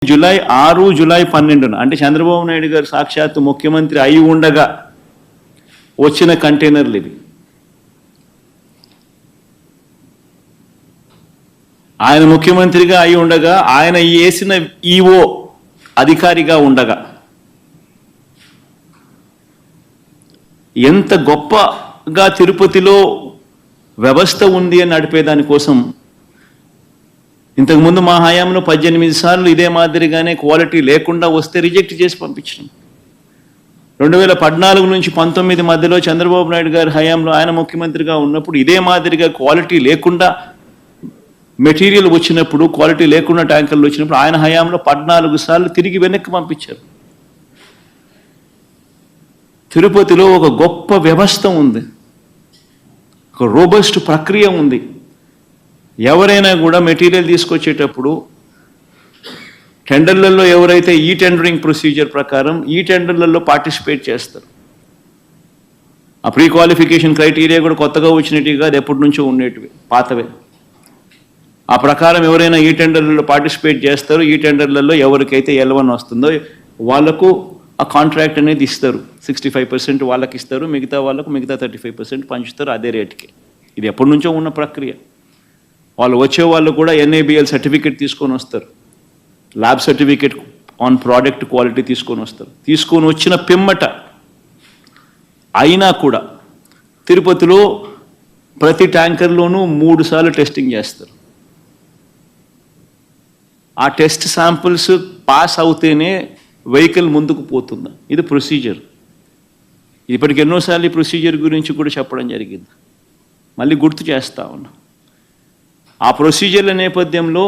July 6, July 12 అంటే చంద్రబాబు నాయుడు గారు సాక్షాత్తు ముఖ్యమంత్రి అయి ఉండగా వచ్చిన కంటైనర్లు ఇవి. ఆయన ముఖ్యమంత్రిగా అయి ఉండగా, ఆయన వేసిన ఈఓ అధికారిగా ఉండగా ఎంత గొప్పగా తిరుపతిలో వ్యవస్థ ఉంది అని నడిపేదానికోసం ఇంతకుముందు మా హయాంలో 18 సార్లు ఇదే మాదిరిగానే క్వాలిటీ లేకుండా వస్తే రిజెక్ట్ చేసి పంపించాం. 2014 నుంచి 19 మధ్యలో చంద్రబాబు నాయుడు గారి హయాంలో ఆయన ముఖ్యమంత్రిగా ఉన్నప్పుడు ఇదే మాదిరిగా క్వాలిటీ లేకుండా మెటీరియల్ వచ్చినప్పుడు, క్వాలిటీ లేకుండా ట్యాంకర్లు వచ్చినప్పుడు ఆయన హయాంలో 14 సార్లు తిరిగి వెనక్కి పంపించారు. తిరుపతిలో ఒక గొప్ప వ్యవస్థ ఉంది, ఒక రోబస్ట్ ప్రక్రియ ఉంది. ఎవరైనా కూడా మెటీరియల్ తీసుకొచ్చేటప్పుడు టెండర్లలో ఎవరైతే ఈ టెండరింగ్ ప్రొసీజర్ ప్రకారం ఈ టెండర్లలో పార్టిసిపేట్ చేస్తారు, ఆ ప్రీ క్వాలిఫికేషన్ క్రైటీరియా కూడా కొత్తగా వచ్చినట్టుగా కాదు, ఎప్పటి నుంచో ఉండేటివి, పాతవే. ఆ ప్రకారం ఎవరైనా ఈ టెండర్లలో పార్టిసిపేట్ చేస్తారు. ఈ టెండర్లలో ఎవరికైతే L1 వస్తుందో వాళ్ళకు ఆ కాంట్రాక్ట్ అనేది ఇస్తారు. 65% వాళ్ళకి ఇస్తారు, మిగతా వాళ్ళకు మిగతా 35% పంచుతారు అదే రేటుకి. ఇది ఎప్పటి నుంచో ఉన్న ప్రక్రియ. వాళ్ళు వచ్చే వాళ్ళు కూడా NABL సర్టిఫికేట్ తీసుకొని వస్తారు, lab certificate on product quality తీసుకొని వస్తారు. తీసుకొని వచ్చిన పిమ్మట అయినా కూడా తిరుపతిలో ప్రతి ట్యాంకర్లోనూ 3 సార్లు టెస్టింగ్ చేస్తారు. ఆ టెస్ట్ శాంపుల్స్ పాస్ అవుతేనే వెహికల్ ముందుకు పోతుందా, ఇది ప్రొసీజర్. ఇప్పటికి ఎన్నోసార్లు ఈ ప్రొసీజర్ గురించి కూడా చెప్పడం జరిగింది, మళ్ళీ గుర్తు చేస్తా ఉన్నా. ఆ ప్రొసీజర్ల నేపథ్యంలో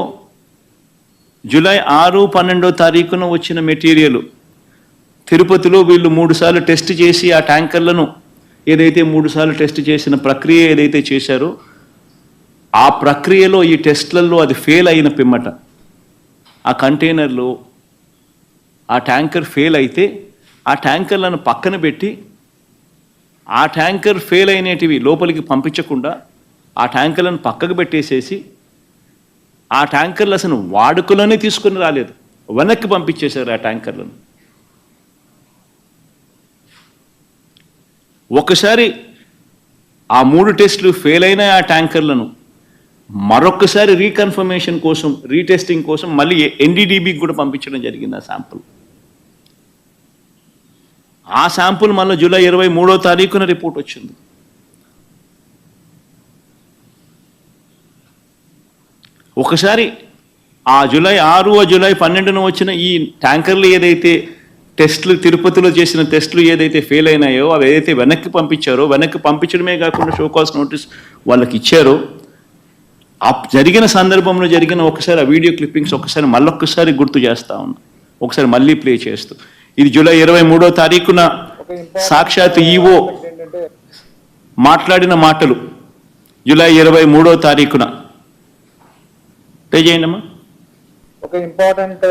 జూలై 6, 12 వచ్చిన మెటీరియల్ తిరుపతిలో వీళ్ళు 3 సార్లు టెస్ట్ చేసి ఆ ట్యాంకర్లను ఏదైతే 3 సార్లు టెస్ట్ చేసిన ప్రక్రియ ఏదైతే చేశారో ఆ ప్రక్రియలో ఈ టెస్ట్లలో అది ఫెయిల్ అయిన పిమ్మట ఆ కంటైనర్లో ఆ ట్యాంకర్ ఫెయిల్ అయితే ఆ ట్యాంకర్లను పక్కన పెట్టి ఆ ట్యాంకర్ ఫెయిల్ అయినటివి లోపలికి పంపించకుండా ఆ ట్యాంకర్లను పక్కకు పెట్టేసేసి ఆ ట్యాంకర్లు అసలు వాడుకలోనే తీసుకుని రాలేదు, వెనక్కి పంపించేశారు ఆ ట్యాంకర్లను. ఒకసారి ఆ 3 టెస్టులు ఫెయిల్ అయిన ఆ ట్యాంకర్లను మరొకసారి రీకన్ఫర్మేషన్ కోసం, రీటెస్టింగ్ కోసం మళ్ళీ NDDBకి కూడా పంపించడం జరిగింది ఆ శాంపుల్. ఆ శాంపుల్ మళ్ళీ జూలై 23 రిపోర్ట్ వచ్చింది. ఒకసారి ఆ జూలై 6, జూలై 12 వచ్చిన ఈ ట్యాంకర్లు ఏదైతే టెస్టులు తిరుపతిలో చేసిన టెస్టులు ఏదైతే ఫెయిల్ అయినాయో అవి ఏదైతే వెనక్కి పంపించారో, వెనక్కి పంపించడమే కాకుండా షోకాస్ నోటీస్ వాళ్ళకి ఇచ్చారో, ఆ జరిగిన సందర్భంలో జరిగిన ఒకసారి ఆ వీడియో క్లిప్పింగ్స్ ఒకసారి మళ్ళొక్కసారి గుర్తు చేస్తా ఉన్నా, ఒకసారి మళ్ళీ ప్లే చేస్తూ. ఇది జూలై 23 సాక్షాత్ ఈఓ మాట్లాడిన మాటలు. జూలై 23 పే చేయండి అమ్మా. ఒక ఇంపార్టెంట్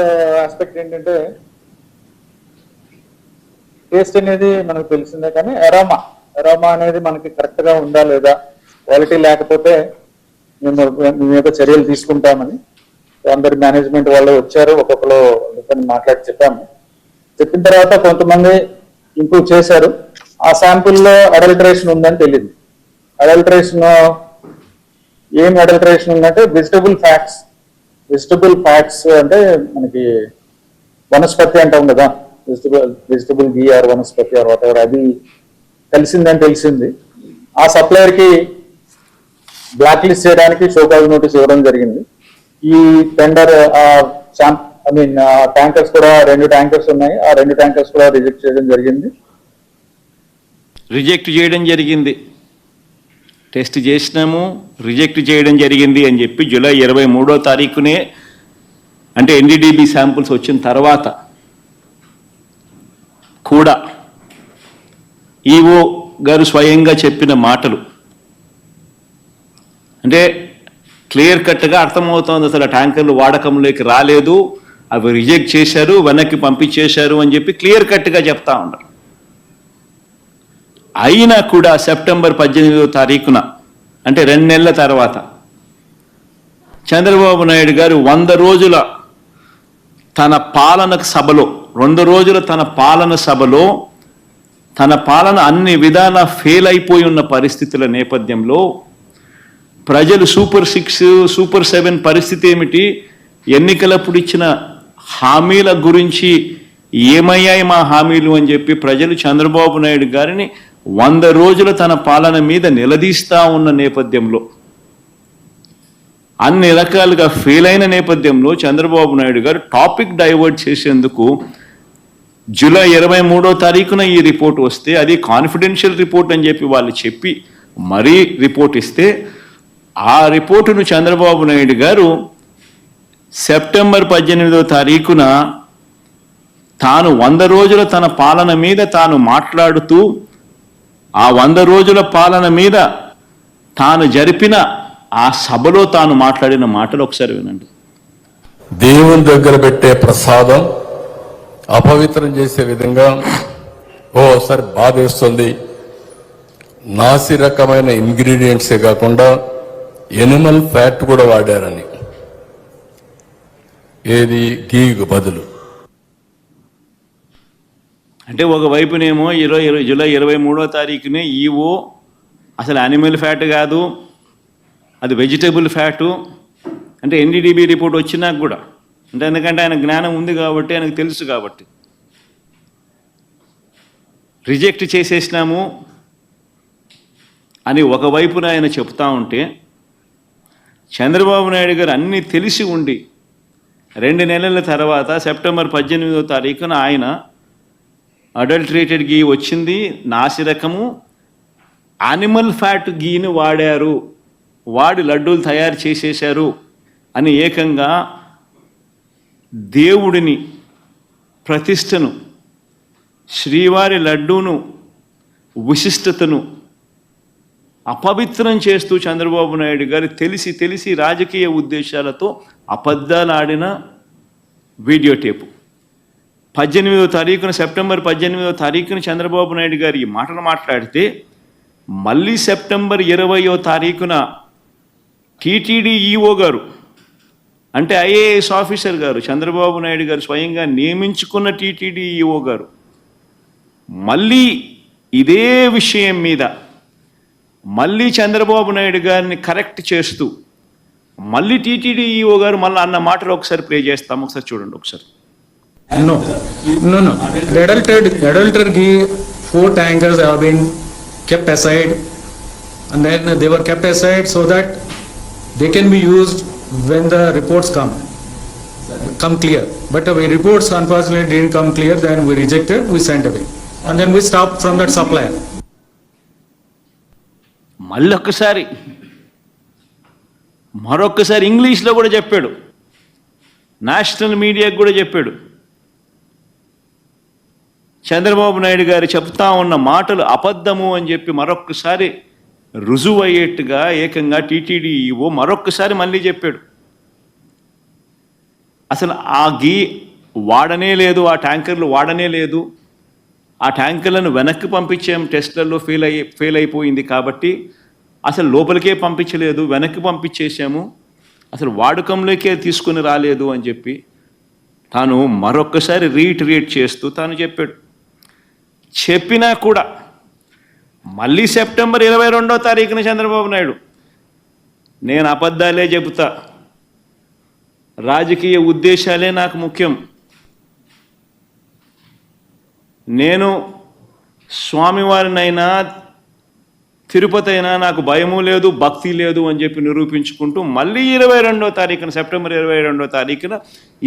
ఆస్పెక్ట్ ఏంటంటే టేస్ట్ అనేది మనకు తెలిసిందే, కానీ ఎరోమా అనేది మనకి కరెక్ట్ గా ఉందా లేదా, క్వాలిటీ లేకపోతే మేము మీద చర్యలు తీసుకుంటామని అందరి మేనేజ్మెంట్ వాళ్ళు వచ్చారు, ఒక్కొక్కరు మాట్లాడి చెప్పిన తర్వాత కొంతమంది ఇంప్రూవ్ చేశారు. ఆ శాంపుల్లో అడల్టరేషన్ ఉందని తెలియదు. ఏం అడల్టరేషన్ ఉందంటే వెజిటబుల్ ఫ్యాట్స్ అంటే మనకి వనస్పతి అంటాం కదా, vegetable ghee or vanaspati or whatever, అది కలిసిందని తెలిసింది. ఆ సప్లయర్ కి బ్లాక్ లిస్ట్ చేయడానికి షోకాజ్ నోటీస్ ఇవ్వడం జరిగింది. ఈ టెండర్ ట్యాంకర్స్ కూడా 2 ట్యాంకర్స్ ఉన్నాయి, ఆ 2 ట్యాంకర్స్ కూడా రిజెక్ట్ చేయడం జరిగింది. టెస్ట్ చేసినాము, రిజెక్ట్ చేయడం జరిగింది అని చెప్పి జూలై 23 అంటే NDDB శాంపుల్స్ వచ్చిన తర్వాత కూడా ఈఓ గారు స్వయంగా చెప్పిన మాటలు అంటే క్లియర్ కట్గా అర్థమవుతోంది. అసలు ఆ ట్యాంకర్లు వాడకంలోకి రాలేదు, అవి రిజెక్ట్ చేశారు, వెనక్కి పంపించేశారు అని చెప్పి క్లియర్ కట్గా చెప్తా ఉన్నారు. అయినా కూడా సెప్టెంబర్ 18 అంటే 2 నెలల తర్వాత చంద్రబాబు నాయుడు గారు 100 రోజుల తన పాలన సభలో 2 రోజుల తన పాలన సభలో తన పాలన అన్ని విధాల ఫెయిల్ అయిపోయి ఉన్న పరిస్థితుల నేపథ్యంలో ప్రజలు సూపర్ 6, సూపర్ 7 పరిస్థితి ఏమిటి, ఎన్నికలప్పుడు ఇచ్చిన హామీల గురించి ఏమయ్యాయి మా హామీలు అని చెప్పి ప్రజలు చంద్రబాబు నాయుడు గారిని 100 రోజుల తన పాలన మీద నిలదీస్తా ఉన్న నేపథ్యంలో, అన్ని రకాలుగా ఫెయిల్ అయిన నేపథ్యంలో చంద్రబాబు నాయుడు గారు టాపిక్ డైవర్ట్ చేసేందుకు జూలై 23వ తారీఖున ఈ రిపోర్ట్ వస్తే, అది కాన్ఫిడెన్షియల్ రిపోర్ట్ అని చెప్పి వాళ్ళు చెప్పి మరీ రిపోర్ట్ ఇస్తే, ఆ రిపోర్టును చంద్రబాబు నాయుడు గారు సెప్టెంబర్ 18వ తారీఖున తాను 100 రోజుల తన పాలన మీద తాను మాట్లాడుతూ, ఆ 100 రోజుల పాలన మీద తాను జరిపిన ఆ సభలో తాను మాట్లాడిన మాటలు ఒకసారి వినండి. దేవుని దగ్గర పెట్టే ప్రసాదం అపవిత్రం చేసే విధంగా ఓసారి బాధేస్తుంది. నాసి రకమైన ఇంగ్రీడియంట్సే కాకుండా ఎనిమల్ ఫ్యాట్ కూడా వాడారని, ఏది గీకు బదులు. అంటే ఒకవైపునేమో జూలై 23వ తారీఖునే ఈవో అసలు యానిమల్ ఫ్యాట్ కాదు, అది వెజిటబుల్ ఫ్యాటు అంటే ఎన్డీడీబీ రిపోర్ట్ వచ్చినాక కూడా, అంటే ఎందుకంటే ఆయన జ్ఞానం ఉంది కాబట్టి, ఆయనకు తెలుసు కాబట్టి రిజెక్ట్ చేసేసినాము అని ఒకవైపున ఆయన చెప్తా ఉంటే, చంద్రబాబు నాయుడు గారు అన్నీ తెలిసి ఉండి 2 నెలల తర్వాత సెప్టెంబర్ 18వ తారీఖున ఆయన అడల్ట్రేటెడ్ గీ వచ్చింది, నాసిరకము యానిమల్ ఫ్యాట్ గీని వాడారు, వాడి లడ్డూలు తయారు చేసేశారు అని ఏకంగా దేవుడిని, ప్రతిష్టను, శ్రీవారి లడ్డూను, విశిష్టతను అపవిత్రం చేస్తూ చంద్రబాబు నాయుడు గారు తెలిసి రాజకీయ ఉద్దేశాలతో అబద్ధాలు ఆడిన వీడియో టేపు 18వ తారీఖున, సెప్టెంబర్ 18వ తారీఖున చంద్రబాబు నాయుడు గారు ఈ మాటలు మాట్లాడితే, మళ్ళీ సెప్టెంబర్ 20వ తారీఖున టీటీడీ ఈఓ గారు, అంటే ఐఏఎస్ ఆఫీసర్ గారు, చంద్రబాబు నాయుడు గారు స్వయంగా నియమించుకున్న టీటీడీ ఈఓ గారు మళ్ళీ ఇదే విషయం మీద మళ్ళీ చంద్రబాబు నాయుడు గారిని కరెక్ట్ చేస్తూ మళ్ళీ టీటీడీ ఈఓ గారు మళ్ళీ అన్న మాటలు ఒకసారి ప్లే చేస్తాం, ఒకసారి చూడండి ఒకసారి. No. The adulterated ghee, 4 tankers have been kept aside, and then they were kept aside so that they can be used when the reports come clear. But the reports unfortunately didn't come clear, then we rejected, we sent away. And then we stopped from that supplier. మరొక్కసారి ఇంగ్లీష్లో కూడా చెప్పాడు, national మీడియాకు కూడా చెప్పాడు. చంద్రబాబు నాయుడు గారు చెప్తా ఉన్న మాటలు అబద్ధము అని చెప్పి మరొక్కసారి రుజువు అయ్యేట్టుగా ఏకంగా టీటీడీ ఈవో మరొక్కసారి మళ్ళీ చెప్పాడు. అసలు ఆ గీ వాడనే లేదు, ఆ ట్యాంకర్లు వాడనే లేదు, ఆ ట్యాంకర్లను వెనక్కి పంపించాం, టెస్ట్లలో ఫెయిల్ అయిపోయింది కాబట్టి అసలు లోపలికే పంపించలేదు, వెనక్కి పంపించేసాము, అసలు వాడకంలోకే తీసుకుని రాలేదు అని చెప్పి తాను మరొక్కసారి రీఇటరేట్ చేస్తూ తాను చెప్పాడు. చెప్పినా కూడా మళ్ళీ సెప్టెంబర్ 22వ తారీఖున చంద్రబాబు నాయుడు, నేను అబద్ధాలే చెబుతా, రాజకీయ ఉద్దేశాలే నాకు ముఖ్యం, నేను స్వామివారినైనా తిరుపతి అయినా నాకు భయము లేదు, భక్తి లేదు అని చెప్పి నిరూపించుకుంటూ మళ్ళీ 22వ తారీఖున, సెప్టెంబర్ 22వ తారీఖున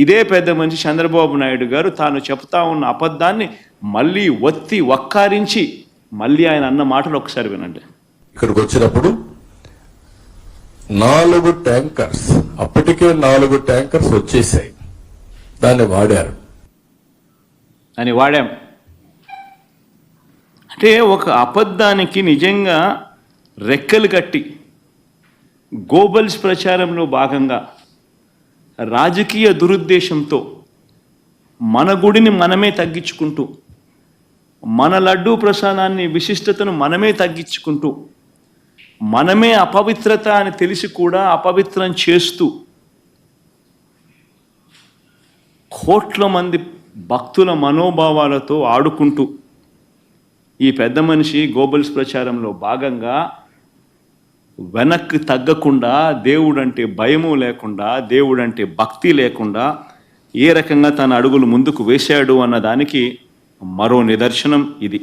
ఇదే పెద్ద మనిషి చంద్రబాబు నాయుడు గారు తాను చెప్తా ఉన్న అబద్ధాన్ని మళ్ళీ వక్కారించి మళ్ళీ ఆయన అన్న మాటలు ఒకసారి వినండి. ఇక్కడికి వచ్చినప్పుడు 4 ట్యాంకర్స్, అప్పటికే 4 ట్యాంకర్స్ వచ్చేసాయి, దాన్ని వాడారు అని వాడాం. అంటే ఒక అబద్ధానికి నిజంగా రెక్కలు కట్టి గోబల్స్ ప్రచారంలో భాగంగా రాజకీయ దురుద్దేశంతో మన గుడిని మనమే తగ్గించుకుంటూ, మన లడ్డూ ప్రసాదాన్ని విశిష్టతను మనమే తగ్గించుకుంటూ, మనమే అపవిత్రత అని తెలిసి కూడా అపవిత్రం చేస్తూ కోట్ల మంది భక్తుల మనోభావాలతో ఆడుకుంటూ ఈ పెద్ద మనిషి గోబల్స్ ప్రచారంలో భాగంగా వెనక్కి తగ్గకుండా, దేవుడంటే భయము లేకుండా, దేవుడంటే భక్తి లేకుండా ఏ రకంగా తన అడుగులు ముందుకు వేశాడు అన్నదానికి మరో నిదర్శనం ఇది.